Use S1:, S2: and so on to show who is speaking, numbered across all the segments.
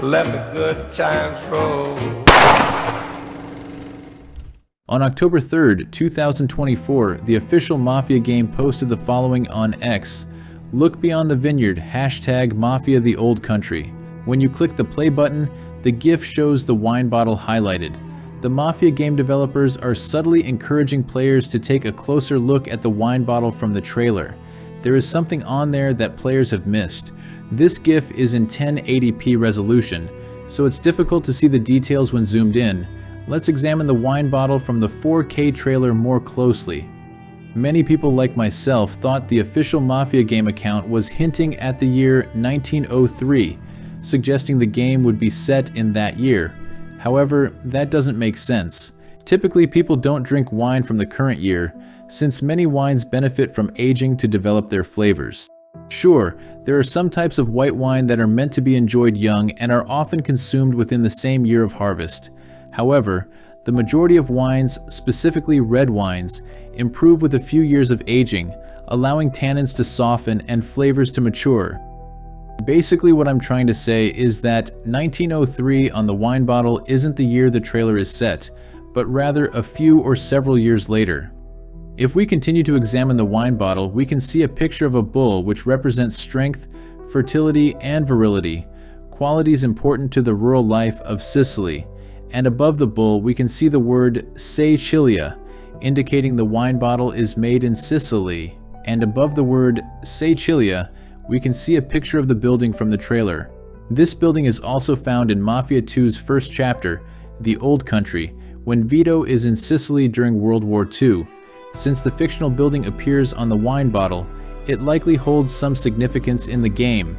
S1: let the good times roll.
S2: On October 3rd, 2024, the official Mafia Game posted the following on X: "Look beyond the vineyard, hashtag Mafia The Old Country." When you click the play button, the GIF shows the wine bottle highlighted. The Mafia Game developers are subtly encouraging players to take a closer look at the wine bottle from the trailer. There is something on there that players have missed. This GIF is in 1080p resolution, so it's difficult to see the details when zoomed in. Let's examine the wine bottle from the 4K trailer more closely. Many people like myself thought the official Mafia Game account was hinting at the year 1903, suggesting the game would be set in that year. However, that doesn't make sense. Typically, people don't drink wine from the current year, since many wines benefit from aging to develop their flavors. Sure, there are some types of white wine that are meant to be enjoyed young and are often consumed within the same year of harvest. However, the majority of wines, specifically red wines, improve with a few years of aging, allowing tannins to soften and flavors to mature. Basically, what I'm trying to say is that 1903 on the wine bottle isn't the year the trailer is set, but rather a few or several years later. If we continue to examine the wine bottle, we can see a picture of a bull which represents strength, fertility, and virility, qualities important to the rural life of Sicily. And above the bull, we can see the word Sicily, indicating the wine bottle is made in Sicily. And above the word Sicily, we can see a picture of the building from the trailer. This building is also found in Mafia 2's first chapter, The Old Country, when Vito is in Sicily during World War II. Since the fictional building appears on the wine bottle, it likely holds some significance in the game.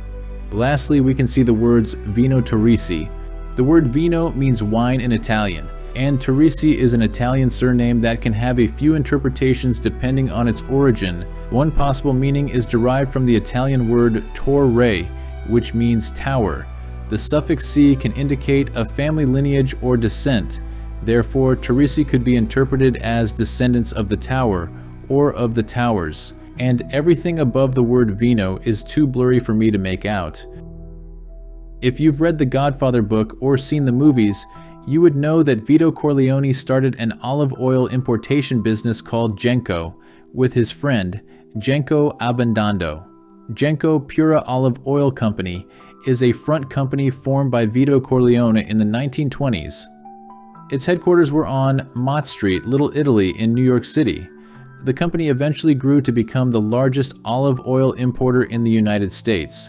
S2: Lastly, we can see the words Vino Torrisi. The word vino means wine in Italian, and Torrisi is an Italian surname that can have a few interpretations depending on its origin. One possible meaning is derived from the Italian word torre, which means tower. The suffix "si" can indicate a family lineage or descent. Therefore, Torrisi could be interpreted as descendants of the tower or of the towers. And everything above the word vino is too blurry for me to make out. If you've read the Godfather book or seen the movies, you would know that Vito Corleone started an olive oil importation business called Genco with his friend, Genco Abbandando. Genco Pura Olive Oil Company is a front company formed by Vito Corleone in the 1920s. Its headquarters were on Mott Street, Little Italy in New York City. The company eventually grew to become the largest olive oil importer in the United States.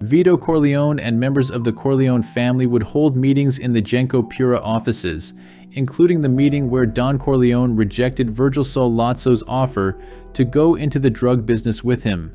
S2: Vito Corleone and members of the Corleone family would hold meetings in the Genco Pura offices, including the meeting where Don Corleone rejected Virgil Sollazzo's offer to go into the drug business with him.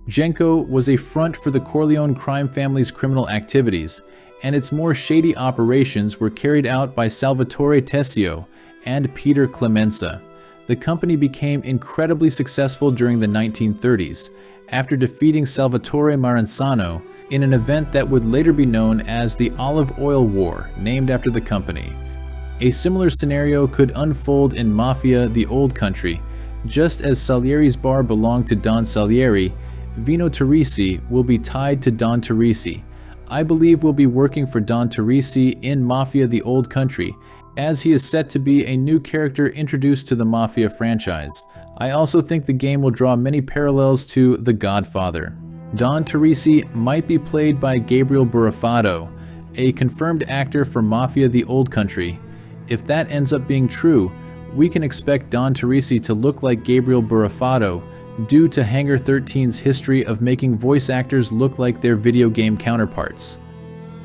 S2: Genco was a front for the Corleone crime family's criminal activities, and its more shady operations were carried out by Salvatore Tessio and Peter Clemenza. The company became incredibly successful during the 1930s, after defeating Salvatore Maranzano in an event that would later be known as the Olive Oil War, named after the company. A similar scenario could unfold in Mafia The Old Country. Just as Salieri's bar belonged to Don Salieri, Vino Torrisi will be tied to Don Torrisi. I believe we'll be working for Don Torrisi in Mafia The Old Country, as he is set to be a new character introduced to the Mafia franchise. I also think the game will draw many parallels to The Godfather. Don Torrisi might be played by Gabriel Burifato, a confirmed actor for Mafia The Old Country. If that ends up being true, we can expect Don Torrisi to look like Gabriel Burifato due to Hangar 13's history of making voice actors look like their video game counterparts.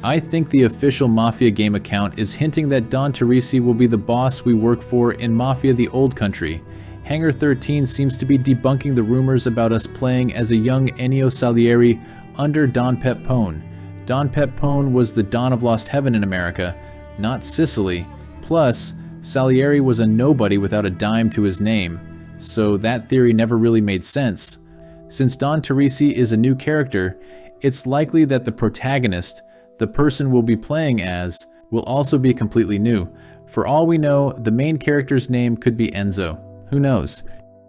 S2: I think the official Mafia Game account is hinting that Don Torrisi will be the boss we work for in Mafia The Old Country. Hangar 13 seems to be debunking the rumors about us playing as a young Ennio Salieri under Don Peppone. Don Peppone was the Don of Lost Heaven in America, not Sicily. Plus, Salieri was a nobody without a dime to his name, so that theory never really made sense. Since Don Torrisi is a new character, it's likely that the protagonist, the person we'll be playing as, will also be completely new. For all we know, the main character's name could be Enzo. Who knows?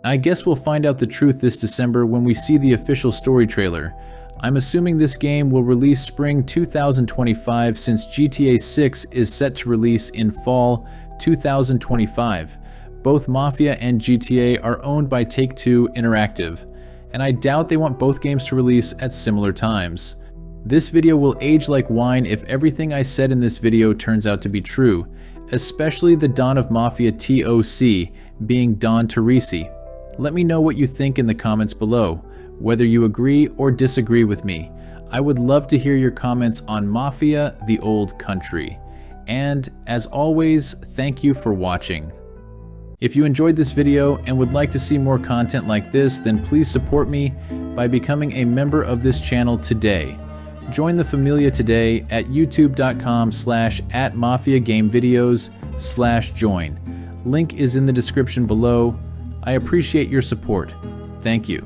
S2: I guess we'll find out the truth this December when we see the official story trailer. I'm assuming this game will release spring 2025 since GTA 6 is set to release in fall 2025. Both Mafia and GTA are owned by Take-Two Interactive, and I doubt they want both games to release at similar times. This video will age like wine if everything I said in this video turns out to be true, especially the Don of Mafia TOC being Don Torrisi. Let me know what you think in the comments below, whether you agree or disagree with me. I would love to hear your comments on Mafia The Old Country. And as always, thank you for watching. If you enjoyed this video and would like to see more content like this, then please support me by becoming a member of this channel today. Join the Familia today at youtube.com/@MafiaGameVideos/join. Link is in the description below. I appreciate your support. Thank you.